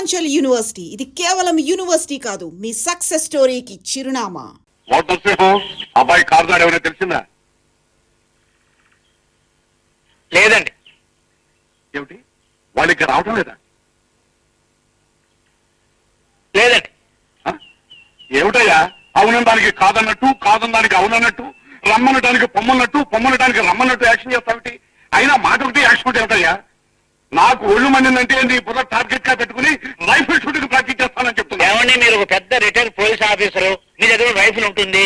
Purvanchal university. ఇది కేవలం university కాదు, మీ సక్సెస్ స్టోరీకి చిరునామా. అబ్బాయి కారు దాడి ఏమైనా తెలిసిందా? లేదండి. ఏమిటి, వాళ్ళు ఇక్కడ రావటం లేదా? లేదండి. ఏమిటయ్యా, అవునడానికి కాదన్నట్టు, కాదనడానికి అవునన్నట్టు, రమ్మనడానికి పొమ్మన్నట్టు, పొమ్మనడానికి రమ్మన్నట్టు యాక్షన్ చేస్తావిటి? అయినా మాట ఒకటి యాక్షన్ ఒకటి ఏమిటయ్యా? నాకు ఒళ్ళు మండిందంటే నీ బుర్ర టార్గెట్ గా పెట్టుకుని రైఫిల్ షూటింగ్ ప్రాక్టీస్ చేస్తానని చెప్తున్నా. ఏమండి, మీరు ఒక పెద్ద రిటైర్డ్ పోలీస్ ఆఫీసరు, మీ దగ్గర రైఫిల్ ఉంటుంది,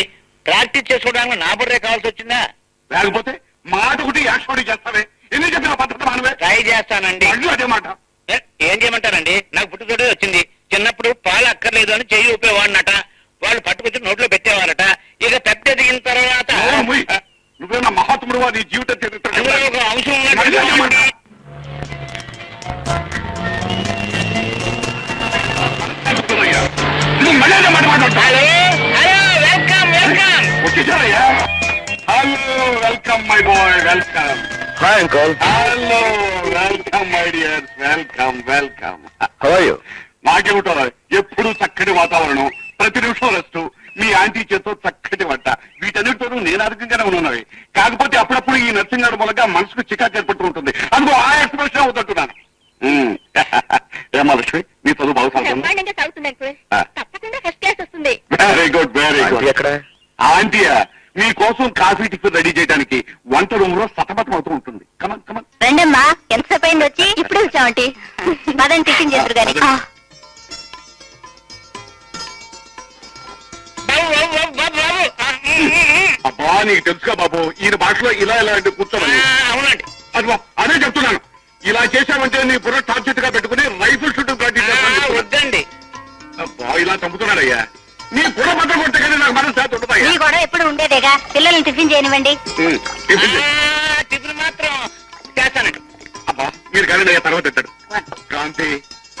ప్రాక్టీస్ చేసుకోవడానికి నా బుర్రే కావాల్సి వచ్చిందా? లేకపోతే మాట ఒకటి యాక్షన్ ఒకటి చేస్తావే, ఎన్ని చెప్పిన పద్ధతి మానవే. ట్రై చేస్తానండి. అదే మాట. ఏం చేయమంటారండి? నాకు పుట్టుతోటే వచ్చింది. చిన్నప్పుడు పాలు అక్కర్లేదు అని చెయ్యి ఊపేవాడినట, వాళ్ళు పట్టుకొచ్చి నోట్లో పెట్టేవారట. ఇక పెద్ద ఎదిగిన తర్వాత నువ్వేనా మహాత్ముడు నీ జీవితం అందులో ఒక అంశం ఉన్నట్టు. Hello hello, welcome welcome. వచ్చేసారయ్యా. Hello, welcome my boy, welcome. Hi uncle. Hello, welcome my dears, welcome welcome. How are you? నాకేమిటో ఎప్పుడు చక్కటి వాతావరణం, ప్రతి నిమిషం రెస్ట్, మీ ఆంటీ చేతో చక్కటి వంట, వీటన్నిటితోనూ నేను అధికంగానే ఉన్నవి. కాకపోతే అప్పుడప్పుడు ఈ నర్సింగ్ గారి మూలంగా మనసుకు చికాకు ఏర్పడుతూ ఉంటుంది. అందుకో ఆ ఎక్స్ప్రెషన్ అవుతుంటున్నాను. ఏమా లక్ష్మి, మీ చదువు బాగా వస్తుంది. Very good, very good. ఎక్కడ? ఆంటీయా మీకోసం కాఫీ టిఫిన్ రెడీ చేయడానికి వంట రూమ్ లో సతమతం అవుతూ ఉంటుంది. Come on come on. రండమ్మా, ఎంతసేపు అయింది వచ్చి? ఇప్పుడు వచ్చామంటి. మదన్ టిఫిన్ చేద్దరు గాని. అబ్బా, నీకు తెలుసుగా బాబు, ఈయన భాషలో ఇలా ఇలా అంటే కూర్చోమని. అవునండి. అదిగో అదే చెప్తున్నాను. ఇలా చేశామంటే నీ బుర్ర టార్గెట్ గా పెట్టుకుని రైఫిల్ షూటింగ్ ప్రాక్టీస్ చేస్తాను. వద్దండి. అబ్బా, ఇలా చంపుతున్నాడయ్యా. నీ బుర్ర బట్ట కొట్టే కానీ నాకు మనసు శాతం ఉంటుందయ్యా. నీ కూడా ఎప్పుడు ఉండేదేగా. పిల్లల్ని టిఫిన్ చేయనివ్వండి. టిఫిన్ మాత్రం చేస్తానండి. అబ్బా, మీరు కానీ అయ్యా తర్వాత పెట్టాడు. కాంతి,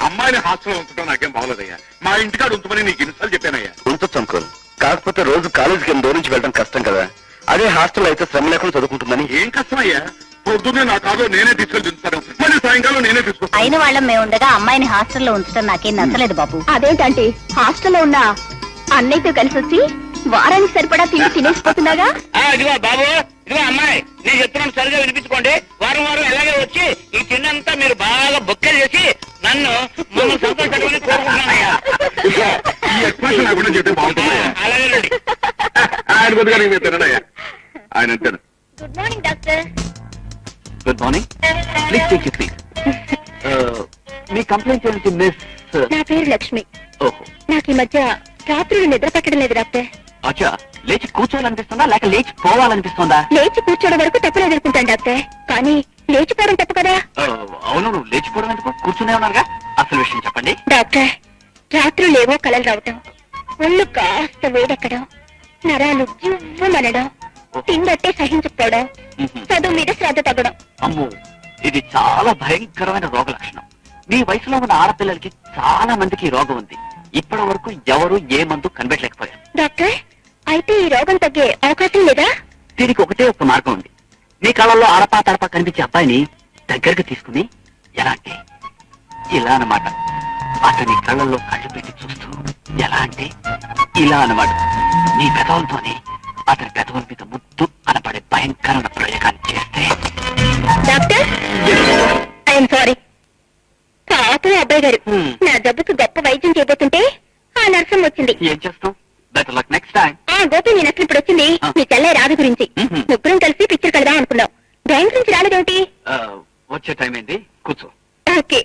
అమ్మాయిని హాస్టల్లో ఉంచడం నాకేం బాగోలేదయ్యా. మా ఇంటికాడ ఉంచమని నీకు ఇన్నిసార్లు చెప్పానయ్యా. ఉంచొచ్చు అంకుల్, కాకపోతే రోజు కాలేజీకి దూరం నుంచి వెళ్ళడం కష్టం కదా. అదే హాస్టల్ అయితే శ్రమ లేకుండా చదువుకుంటుందని. ఏం కష్టం అయ్యా, పొద్దున్నే నా కాదు నేనే తీసుకెళ్ళి దించుతాను, మళ్ళీ సాయంకాలం నేనే తీసుకొస్తాను. అయిన వాళ్ళం మేము ఉండగా అమ్మాయిని హాస్టల్లో ఉంచడం నాకేం నచ్చలేదు బాబు. అదేంటంటే హాస్టల్లో ఉన్న అన్నయ్యతో కలిసి వచ్చి వారానికి సరిపడా తిండి తినేసిపోతున్నాగా. ఇదిగో బాబు, ఇదిగో అమ్మాయి, నేను చెప్తున్నాను సరిగా వినిపించుకోండి. వారం వారం ఎలాగే వచ్చి ఈ తిన్నంతా మీరు బాగా బొక్కలు చేసి నన్ను సంతోషపెట్టుకుని కోరుకుంటున్నానయ్యా. ఈ ఎక్స్ప్రెషన్ లేకుండా చెప్తే బాగుంటుందయ్యా. అలాగేనండి. ఆయన కొద్దిగా మీరు తినడయ్యా, ఆయన అంటాను. Good morning doctor. Good morning, please take your seat. Me complaint ఏంటి మిస్? నా పేరు లక్ష్మి. ఓహో, నాకు ఈ మధ్య రాత్రులు నిద్ర పట్టడం లేదు డాక్టర్. అచ్చా, లేచి కూర్చోవాలనిపిస్తుందా లేక లేచి పోవాలనిపిస్తుందా? లేచి కూర్చోవడం వరకు తప్పలేదు అనుకుంటాను డాక్టర్, కానీ లేచిపోవడం తప్పు కదా. అవును, నువ్వు లేచిపోవడం ఎందుకు? కూర్చునే ఉన్నారుగా. అసలు విషయం చెప్పండి డాక్టర్. రాత్రులేవో కలలు రావటం, ఒళ్ళు కాస్త వేడెక్కడం, నరాలు జివ్వుమనడం, తిండట్టే సహించకపోవడం, చదువు మీద శ్రద్ధ తగ్గడం. అమ్మో, ఇది చాలా భయంకరమైన రోగ లక్షణం. మీ వయసులో ఉన్న ఆడపిల్లలకి చాలా మందికి ఈ రోగం ఉంది. ఇప్పటి వరకు ఎవరు ఏ మందు కనిపెట్టలేకపోయారు. డాక్టర్, అయితే ఈ రోగం తగ్గే అవకాశం లేదా? దీనికి ఒకటే ఒక మార్గం ఉంది. మీ కళ్ళల్లో ఆడపా తడపా కనిపించే అబ్బాయిని దగ్గరకు తీసుకుని ఎలా అంటే ఇలా అన్నమాట. అతని కళ్ళల్లో కళ్ళు పెట్టి చూస్తూ ఎలా అంటే ఇలా అన్నమాట. మీ పెదవులతోనే అతని పెదవుల మీద ముద్దు అనపడే భయంకరమైన ప్రయోగాన్ని చేస్తే. Doctor, I'm sorry. పాపం అబ్బాయి గారు, నా జబ్బుకు గొప్ప వైద్యం చేయబోతుంటే ఆ నర్సం వచ్చింది. ఏం చేస్తాం? Better luck next time. Gopi, నేను అసలు ఇప్పుడు వచ్చింది మీ చెల్లె రాధ గురించి. ముగ్గురం కలిసి పిక్చర్ కడదాం అనుకున్నాం. బ్యాంక్ నుంచి రాలేదేమిటి? వచ్చే టైం ఏంటి? కూర్చో. ఓకే.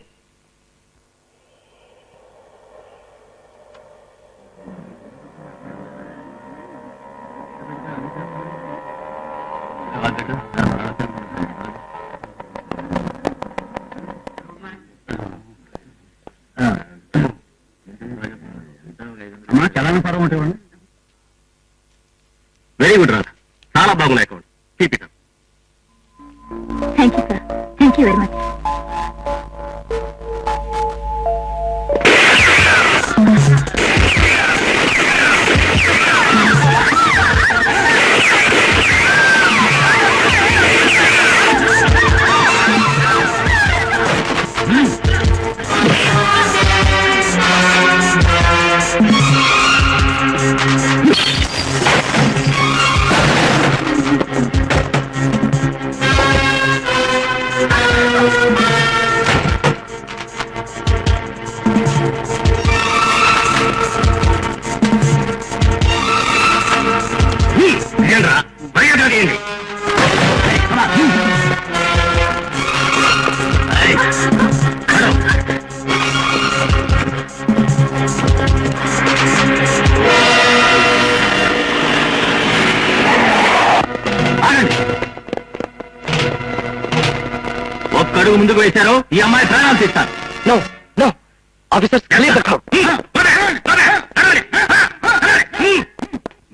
వెరీ గుడ్ రా, చాలా బాగున్నాయి. Keep it up. Thank you sir, thank you very much. ఒక్కడుగు ముందుకు వేశారో ఈ అమ్మాయి ప్రాణాలు తీస్తారు. నో నో ఆఫీసర్స్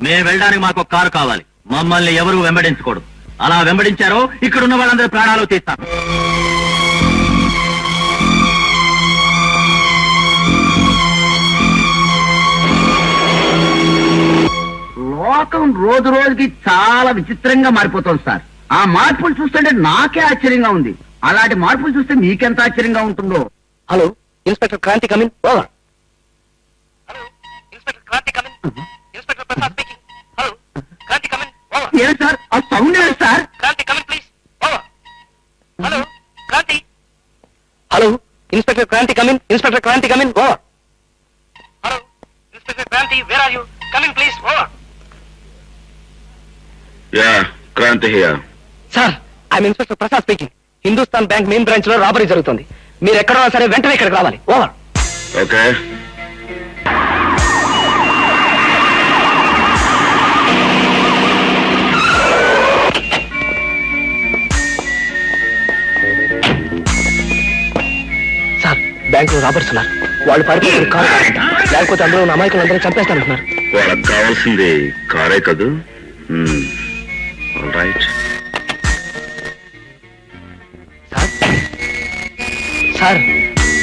మేము వెళ్ళడానికి మాకు ఒక కారు కావాలి. మమ్మల్ని ఎవరు వెంబడించకూడదు. అలా వెంబడించారో ఇక్కడున్న వాళ్ళందరి ప్రాణాలు తీస్తాం. లోకం రోజు రోజుకి చాలా విచిత్రంగా మారిపోతుంది సార్. ఆ మార్పులు చూస్తుంటే నాకే ఆశ్చర్యంగా ఉంది. అలాంటి మార్పులు చూస్తే మీకెంత ఆశ్చర్యంగా ఉంటుందో. Hello inspector Kranti come in over. Hello inspector Kranti come in. Inspector Prasad speaking. Hello Kranti come in over. ఏం సార్ ఆ సౌండ్ ఏంటి sir? Kranti come in please over. Hello Kranti. Hello inspector Kranti come in. Inspector Kranti come in over. Hello inspector Kranti where are you? Come in please over. Yeah Kranti here. Sir I'm inspector Prasad speaking. Hindustan bank main branch లో robbery జరుగుతుంది. మీరు ఎక్కడో సరే వెంటనే ఇక్కడికి రావాలి. ఓవర్. ఓకే. సార్ బ్యాంక్ లో robbers ఉన్నారు. వాళ్ళు పడిపోయి కారు లేకపోతే అందులో ఉన్న అమాయకులందరూ చంపేస్తానంటున్నారు. వాళ్ళకి కావాల్సింది కారే కదూ. All right. Sir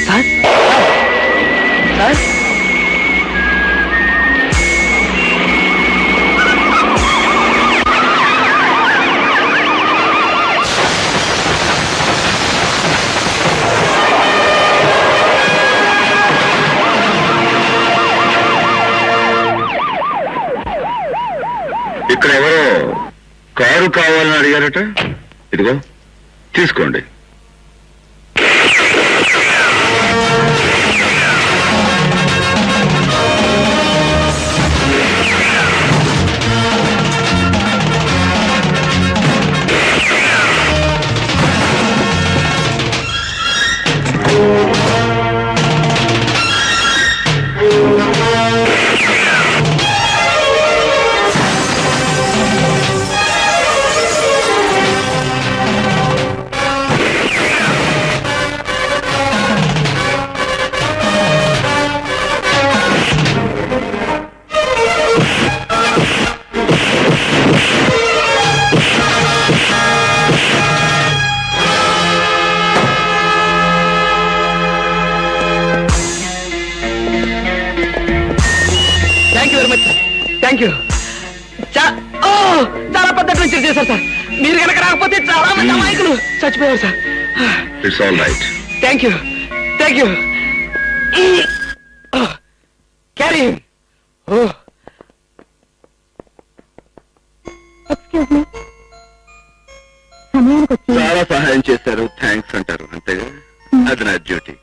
sir sir ఇక్కడ ఎవరో కారు కావాలని అడిగారట. ఇదిగో తీసుకోండి. Thank you. చాలా పద్ధతి నుంచి చేశారు సార్. మీరు కనుక రాకపోతే చాలా మంది అమాయకులు చచ్చిపోయారు sir. It's all right. Thank you thank you. Carry. Excuse me, సమయానికి వచ్చి చాలా సహాయం చేశారు. థ్యాంక్స్ అంటారు అంతేగా. అది నా డ్యూటీ.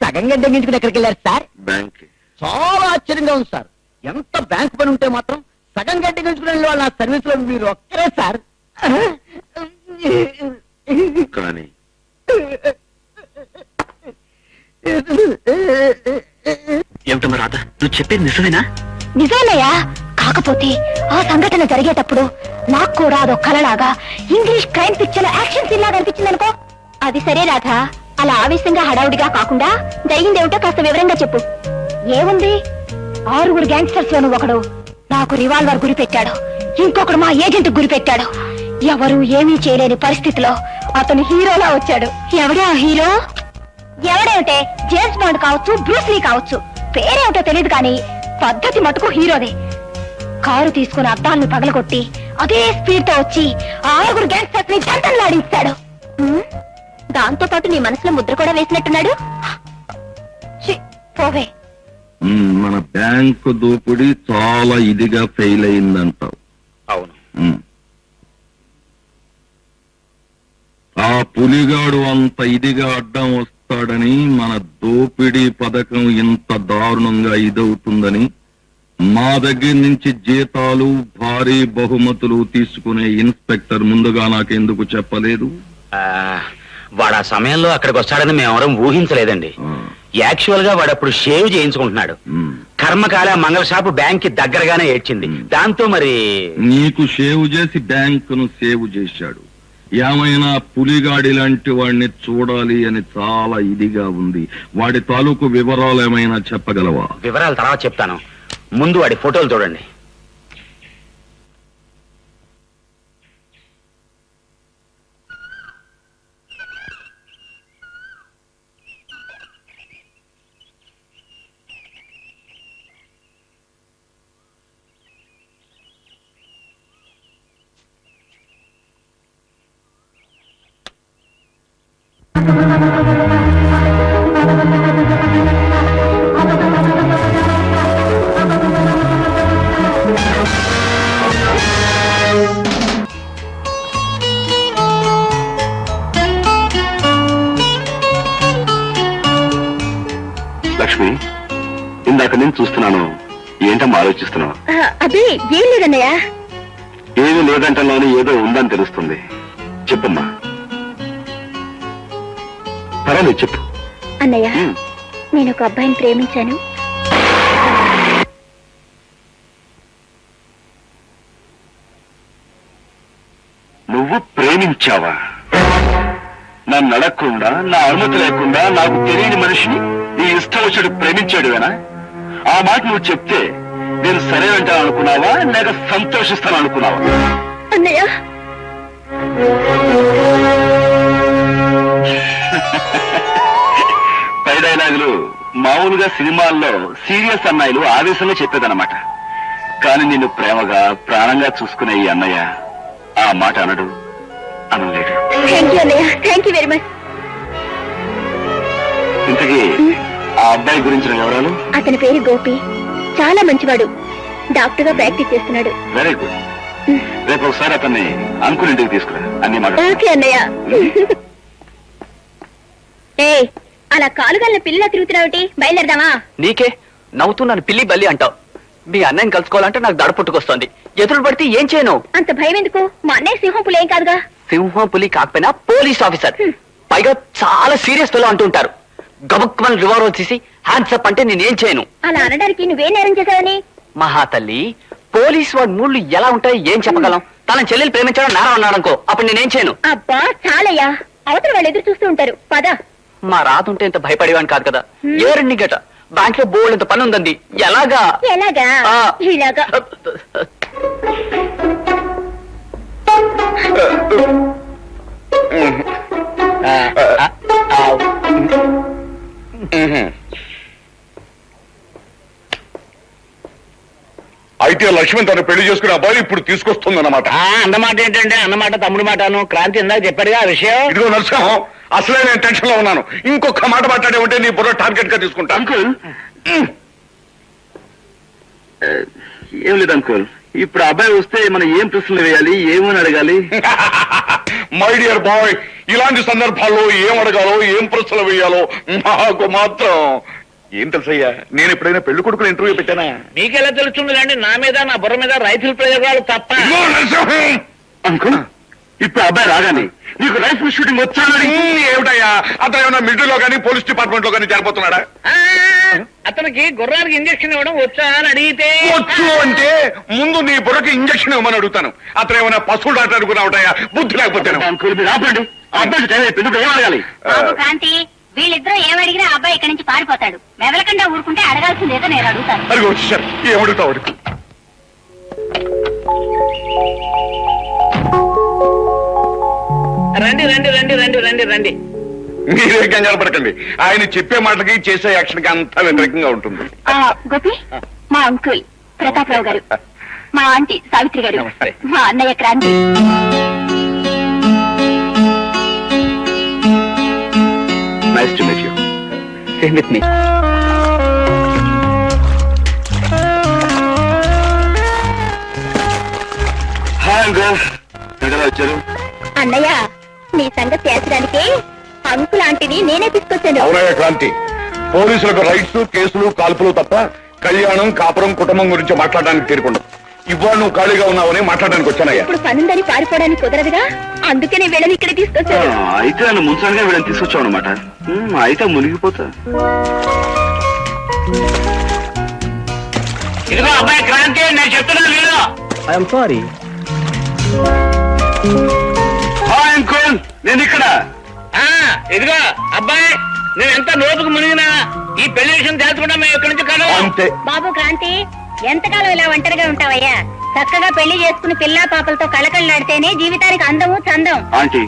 సగం గంట తగ్గించుకుని ఎక్కడికి వెళ్ళారు సార్? బ్యాంక్. చాలా ఆశ్చర్యంగా ఉంది సార్. ఎంత బ్యాంక్ పని ఉంటే మాత్రం సగం గంట తగ్గించుకుని వెళ్ళే వాళ్ళు నా సర్వీస్ లో మీరు ఒక్కరే సార్. కానీ ఏమిటమ్మా రాధ, నువ్వు చెప్పేది నిజమేనా? నిజాలయ్యా. కాకపోతే ఆ సంఘటన జరిగేటప్పుడు నాకు కూడా అదో కలలాగా English crime picture action scene లాగా అనిపించింది అనుకో. అది సరే రాధా, అలా ఆవేశంగా హడావుడిగా కాకుండా జరిగిందేమిటో కాస్త వివరంగా చెప్పు. ఏముంది, 6 గ్యాంగ్స్టర్స్ లోను ఒకడు నాకు రివాల్వర్ గురి పెట్టాడు, ఇంకొకడు మా ఏజెంట్ గురి పెట్టాడు. ఎవరు ఏమీ చేయలేని పరిస్థితిలో అతను హీరోలా వచ్చాడు. ఎవడా హీరో? ఎవడేమిటే, జేమ్స్ బాండ్ కావచ్చు, బ్రూస్లీ కావచ్చు, పేరేమిటో తెలియదు కానీ పద్ధతి మటుకు హీరోదే. కారు తీసుకుని అద్దాలను పగలగొట్టి అదే స్పీడ్ తో వచ్చి 6 గ్యాంగ్స్టర్స్ ని జంటలాడించాడు. దాంతో పాటు నీ మనసులో ముద్ర కూడా వేసినట్టున్నాడు. పోవే. మన బ్యాంకు దోపిడీ చాలా ఇదిగా ఫెయిల్ అయిందంటావు. అవును. పులిగాడు అంత ఇదిగా అడ్డం వస్తాడని, మన దోపిడీ పథకం ఇంత దారుణంగా ఇదవుతుందని మా దగ్గర నుంచి జీతాలు భారీ బహుమతులు తీసుకునే ఇన్స్పెక్టర్ ముందుగా నాకెందుకు చెప్పలేదు? వాడు ఆ సమయంలో అక్కడికి వస్తాడని మేమెవరం ఊహించలేదండి. యాక్చువల్ గా వాడు అప్పుడు షేవ్ చేయించుకుంటున్నాడు. కర్మకాల మంగళ షాపు బ్యాంక్ కి దగ్గరగానే ఏడ్చింది. దాంతో మరి నీకు షేవ్ చేసి బ్యాంకును సేవ్ చేశాడు. ఏమైనా పులిగాడి లాంటి వాడిని చూడాలి అని చాలా ఇదిగా ఉంది. వాడి తాలూకు వివరాలు ఏమైనా చెప్పగలవా? వివరాలు తర్వాత చెప్తాను, ముందు వాడి ఫోటోలు చూడండి. లక్ష్మి, ఇందాక నేను చూస్తున్నాను. ఏంటమ్మా ఆలోచిస్తున్నావు? అదే ఏం లేదన్నయ్య. ఏమీ లేదంటలోని ఏదో ఉందని తెలుస్తుంది. చెప్పమ్మా. పర్వాలేదు, చెప్పు. అన్నయ్య, నేను ఒక అబ్బాయిని ప్రేమించాను. నువ్వు ప్రేమించావా? నన్ను అడగకుండా, నా అనుమతి లేకుండా నాకు తెలియని మనిషిని నీ ఇష్టం వచ్చాడు ప్రేమించాడువేనా? ఆ మాట నువ్వు చెప్తే నేను సరే అంటాను అనుకున్నావా, లేక సంతోషిస్తాను అనుకున్నావా? అన్నయ్య, పై డైలాగులు మామూలుగా సినిమాల్లో సీరియస్ అన్నయ్యలు ఆవేశంలో చెప్పేదన్నమాట. కానీ నిన్ను ప్రేమగా ప్రాణంగా చూసుకునే ఈ అన్నయ్య ఆ మాట అనడు, అనలేడు. థ్యాంక్ యూ అన్నయ్య, థ్యాంక్ యూ వెరీ మచ్. ఇంతకీ ఆ అబ్బాయి గురించిన వివరాలు? అతని పేరు గోపి, చాలా మంచివాడు. డాక్టర్ గా ప్రాక్టీస్ చేస్తున్నాడు. Very good. రేపు ఒకసారి అతన్ని అనుకుని ఇంటికి తీసుకురా, అన్ని మాట. ఓకే అన్నయ్య. ఏ అలా కాలుగల్ని పిల్లిలా తిరుగుతున్నావుటి? బయలుదేరదామా? నీకే నవ్వుతూ నన్ను పిల్లి బల్లి అంటావు. మీ అన్నయ్యని కలుసుకోవాలంటే నాకు దడ పుట్టుకొస్తుంది. ఎదురు పడితే ఏం చేయను? అంత భయం ఎందుకు? మా అన్నయ్య సింహం పులి ఏం కాదుగా. సింహం పులి కాకపోయినా పోలీస్ ఆఫీసర్, పైగా చాలా సీరియస్ ఫెలో అంటుంటారు. గబుక్కుమని రివాల్వర్ తీసి హ్యాండ్స్ అప్ అంటే నేనేం చేయను. అలా అనడానికి నువ్వేం నేరం చేశావని? మహాతల్లి, పోలీస్ వాడి మూళ్ళు ఎలా ఉంటాయో ఏం చెప్పగలం? తన చెల్లెలు ప్రేమించడం నేరం అన్నాడనుకో, అప్పుడు నేనేం చేయను. అబ్బా చాలయ్యా, అవతల వాళ్ళు ఎదురు చూస్తూ ఉంటారు. పద. మా రాతుంటే ఇంత భయపడేవాడిని కాదు కదా. ఏరండి గట బ్యాంక్ లో బోల్డ్ ఇంత పని ఉందండి. ఎలాగా? ఎలాగా? ఇలాగా. అయితే లక్ష్మి తను పెళ్లి చేసుకునే అబ్బాయి ఇప్పుడు తీసుకొస్తుందన్నమాట. అన్నమాట ఏంటంటే అన్నమాట తమ్ముడు మాటను. క్రాంతి ఇందాక చెప్పాడుగా ఆ విషయం. ఇదిగో నరసింహం, అసలే నేను టెన్షన్ లో ఉన్నాను. ఇంకొక మాట మాట్లాడే ఉంటే నీ బుర్ర టార్గెట్ గా తీసుకుంటా. అంకుల్, ఏం లేదు అంకుల్, ఇప్పుడు అబ్బాయి వస్తే మనం ఏం ప్రశ్నలు వేయాలి, ఏమని అడగాలి? మై డియర్ బాయ్, ఇలాంటి సందర్భాల్లో ఏం అడగాలో, ఏం ప్రశ్నలు వేయాలో నాకు మాత్రం ఏం తెలుసయ్యా. నేను ఎప్పుడైనా పెళ్లి కొడుకుని ఇంటర్వ్యూ పెట్టానా? మీకెలా తెలుస్తుంది కానీ నా మీద నా బుర్ర మీద రైతుల ప్రయోగాలు తప్ప. అంకుల్, ఇప్పుడు అబ్బాయి రాగానే నీకు రైఫిల్ షూటింగ్ వచ్చానని ఏమిటయ్యా? అతను ఏమన్నా మిలిటరీలో కానీ పోలీస్ డిపార్ట్మెంట్ లో కానీ చేరిపోతున్నాడా? అతనికి గుర్రానికి ఇంజక్షన్ ఇవ్వడం వచ్చా అని అడిగితే వచ్చు అంటే ముందు నీ బుర్రకి ఇంజక్షన్ ఇవ్వమని అడుగుతాను. అతను ఏమైనా పశువులు డాక్టర్ అనుకున్నావుటయ్యా? బుద్ధి లేకపోతే ఏం అడగాలి? క్రాంతి, వీళ్ళిద్దరూ ఏమడిగినా అబ్బాయి ఇక్కడి నుంచి పారిపోతాడు. మెదలకుండా ఊరుకుంటే అడగాల్సిందేదో నేను అడుగుతాను. అడిగి వచ్చేసారు, ఏమడుగుతావు అడుగు. రండి రండి రండి రండి రండి రండి. మీరే కంగారు పడకండి, ఆయన చెప్పే మాటకి చేసే యాక్షన్ కి అంతా వ్యతిరేకంగా ఉంటుంది. గోపి, మా అంకుల్ ప్రతాపరావు గారు, మా ఆంటీ సావిత్రి గారు, మా అన్నయ్య Kranti. Nice to meet you. Same with me. Hi uncle, ఎక్కడ వచ్చారు? అన్నయ్య, నీ సంగతి తేల్చడానికి అంకుల్ ఆంటీని నేనే తీసుకొచ్చాను. అవునయ్య క్రాంతి, పోలీసులకు రైట్స్, కేసులు, కాల్పులు తప్ప కళ్యాణం, కాపురం, కుటుంబం గురించి మాట్లాడడానికి తీరుకుండదు. ఇవాళ నువ్వు ఖాళీగా ఉన్నావని మాట్లాడడానికి వచ్చానయ్యా. ఇప్పుడు పనుందని పారిపోవడానికి కుదరదుగా, అందుకే నేను వీళ్ళని ఇక్కడ తీసుకొచ్చాను. అయితే నన్ను ముంచడానికి వీళ్ళని తీసుకొచ్చావు అనమాట. అయితే మునిగిపోతా. ఇదిగో అబ్బాయి క్రాంతి, నేను చెప్తున్నాను వీడు. I'm sorry. అంకుల్, నేను ఇక్కడ. ఇదిగో అబ్బాయి, నువ్వు ఎంత లోతుకు మునిగినా ఈ పెళ్లి విషయం తెలుసుకుంటా మేము ఇక్కడి నుంచి కాదు. అంతే. బాబు క్రాంతి, ఎంతకాలం ఇలా ఒంటరిగా ఉంటావయ్యా? చక్కగా పెళ్లి చేసుకుని పిల్లా పాపలతో కళకళలాడితేనే జీవితానికి అందము చందం. ఆంటీ,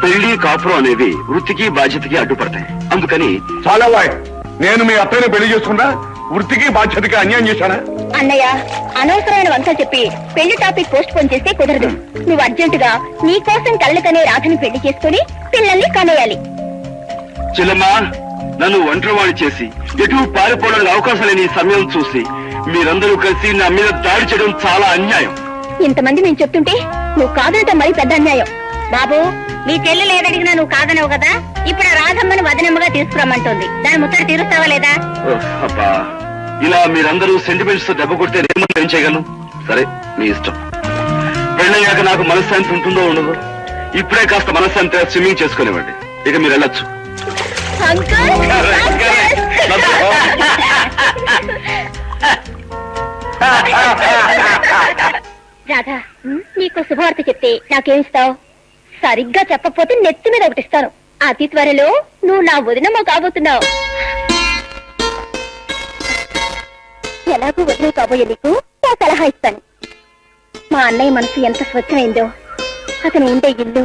పెళ్లి, కాపురం అనేవి వృత్తికి బాధ్యతకి అడ్డుపడతాయి. అందుకని చాలా నేను మీ అత్తయ్యని పెళ్లి చేసుకున్నా వృత్తికి బాధ్యతకి అన్యాయం చేశానా? అన్నయ్య, అనవసరమైన వంక చెప్పి పెళ్లి టాపిక్ పోస్ట్ పోన్ చేస్తే కుదరదు. నువ్వు అర్జెంటుగా నీ కోసం కళ్ళకనే రాధని పెళ్లి చేసుకుని పిల్లల్ని కనేయాలి. చెల్లమ్మా, నన్ను ఒంటరివాణి చేసి ఎటు పారిపోవడానికి అవకాశం లేని ఈ సమయం చూసి మీరందరూ కలిసి నా మీద దాడి చేయడం చాలా అన్యాయం. ఇంతమంది నేను చెప్తుంటే నువ్వు కాదనటం మరి పెద్ద అన్యాయం. బాబు, నీ చెల్లి లేదడిగినా నువ్వు కాదనవు కదా, ఇప్పుడు ఆ రాధమ్మని వదనమ్మగా తీసుకురమ్మంటుంది. దాని ముచ్చట తీరుస్తావా లేదా? అబ్బా, ఇలా మీరందరూ సెంటిమెంట్స్ తో దెబ్బ కొడితే నేను ఏం చేయగలను? సరే, మీ ఇష్టం. పెళ్ళయ్యాక నాకు మనశ్శాంతి ఉంటుందో ఉండదు. ఇప్పుడే కాస్త మనశ్శాంతి స్విమ్మింగ్ చేసుకునేవ్వండి. ఇక మీరు వెళ్ళొచ్చు. రాధా, నీకు శుభవార్త చెప్తే నాకేమిస్తావు? సరిగ్గా చెప్పకపోతే నెత్తి మీద ఒకటిస్తాను. అతి త్వరలో నువ్వు నా వదినమ్మ కాబోతున్నావు. ఎలాగూ వదిన కాబోయే నీకు నా సలహా ఇస్తాను. మా అన్నయ్య మనసు ఎంత స్వచ్ఛమైందో, అతను ఉండే ఇల్లు,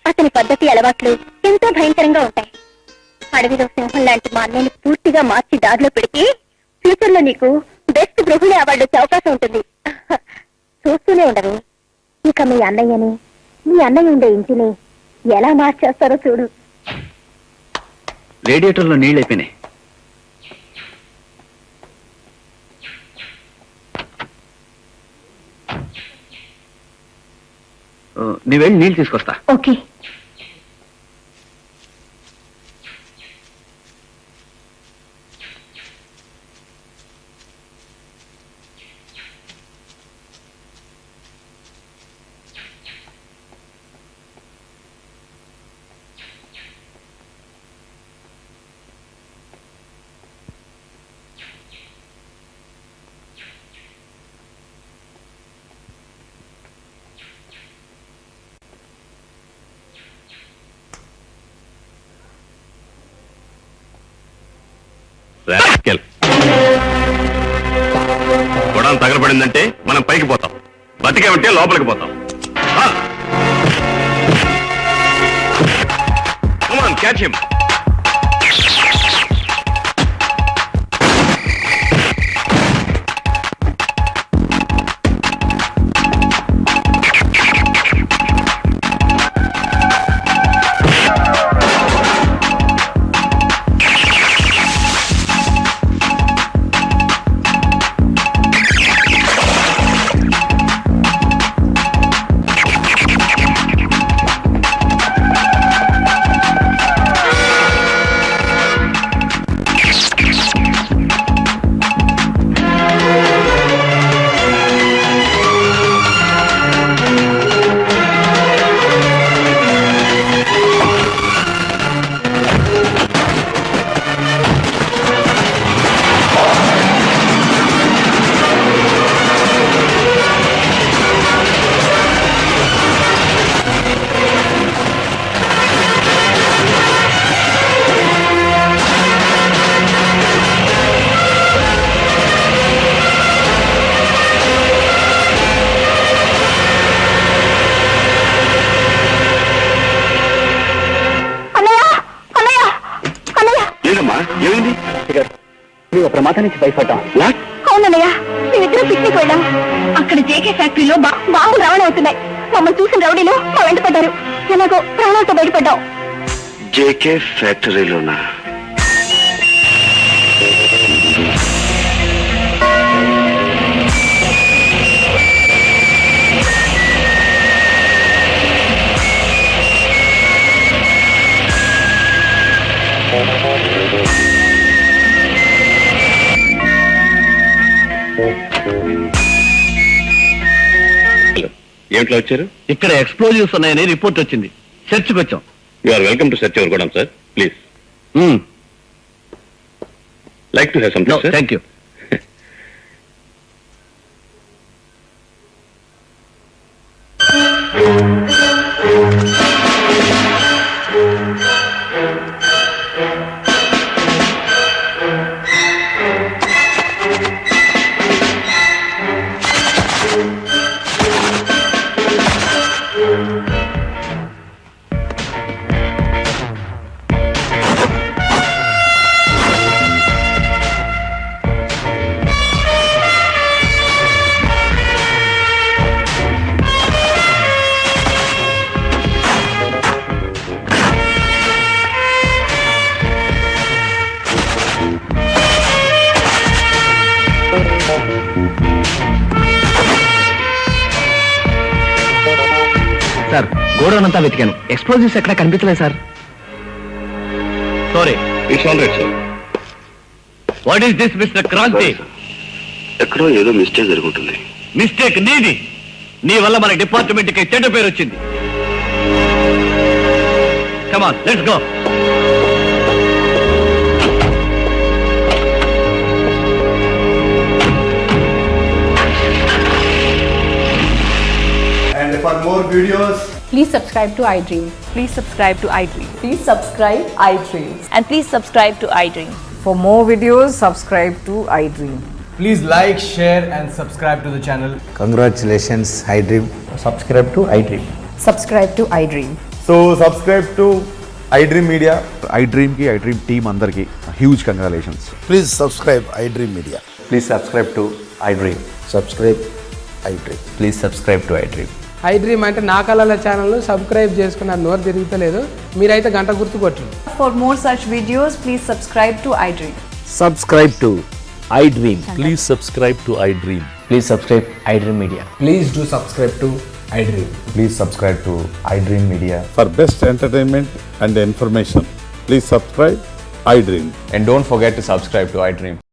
అతని పద్ధతి, అలవాట్లు ఎంతో భయంకరంగా ఉంటాయి. అడవిలో సింహం లాంటి మా అన్నయ్యని పూర్తిగా మార్చి దారిలో పెడితే ఫ్యూచర్ లో నీకు బెస్ట్ గృహిణి అవార్డు వచ్చే అవకాశం ఉంటుంది. చూస్తూనే ఉండరు. ఇక మీ అన్నయ్యని, మీ అన్నయ్య ఉండే ఇంటిని ఎలా మార్చేస్తారో చూడు. రేడియేటర్ లో నీళ్ళు అయిపోయినాయి. నీ వెళ్ళి నీళ్ళు తీసుకొస్తా. ఓకే. గొడవ తగలబడిందంటే మనం పైకి పోతాం, బతికేమంటే లోపలికి పోతాం. Catch him. ఏమైంది? నువ్వు ప్రమాదం నుంచి భయపడ్డాం. అవునన్నయ్య, మేమిద్దరం పిక్నిక్ వెళ్ళాం. అక్కడ జేకే ఫ్యాక్టరీలో బాంబులు రవాణా అవుతున్నాయి. మమ్మల్ని చూసిన రౌడీలు మా వెంట పడ్డారు. ఎలాగో ప్రాణాలతో బయటపడ్డాం. జేకే ఫ్యాక్టరీలోనా? ఏమిట్లో వచ్చారు? ఇక్కడ ఎక్స్ప్లోజివ్స్ ఉన్నాయని రిపోర్ట్ వచ్చింది. చర్చ్కి వచ్చాం. You are welcome to search our godown sir. Please. Like to have something sir. Thank you. Sir, godown అంతా వెతికాను. ఎక్స్ప్లోజివ్స్ ఎక్కడ కనిపించలేదు సార్. Sorry. It's all right sir. What is this mister Kranti? ఎక్కడో ఏదో మిస్టేక్ జరుగుతుంది. మిస్టేక్ నీది. నీ వల్ల మన డిపార్ట్మెంట్ కి చెడ్డ పేరు వచ్చింది. Come on, let's go. And for more videos, Please subscribe to iDream. Please subscribe to iDream. Please subscribe iDream. And please subscribe to iDream. For more videos, subscribe to iDream. please like, share and subscribe to the channel. Congratulations, iDream. Subscribe to iDream. Subscribe to iDream. So subscribe to iDream Media. iDream ki iDream team andarki huge congratulations. Please subscribe iDream Media. Please subscribe to iDream. Subscribe iDream. Please subscribe to iDream. iDream అంటే నా కళల channel subscribe చేసుకున్నారు. నోరు తిరుగుతలేదు. మీరైతే గంట గుర్తు కొట్టండి. For more such videos, please subscribe to iDream. Subscribe to iDream. Please subscribe to iDream. Please subscribe iDream Media. Please do subscribe to iDream. Please subscribe to iDream Media. For best entertainment and information, please subscribe iDream. And don't forget to subscribe to iDream.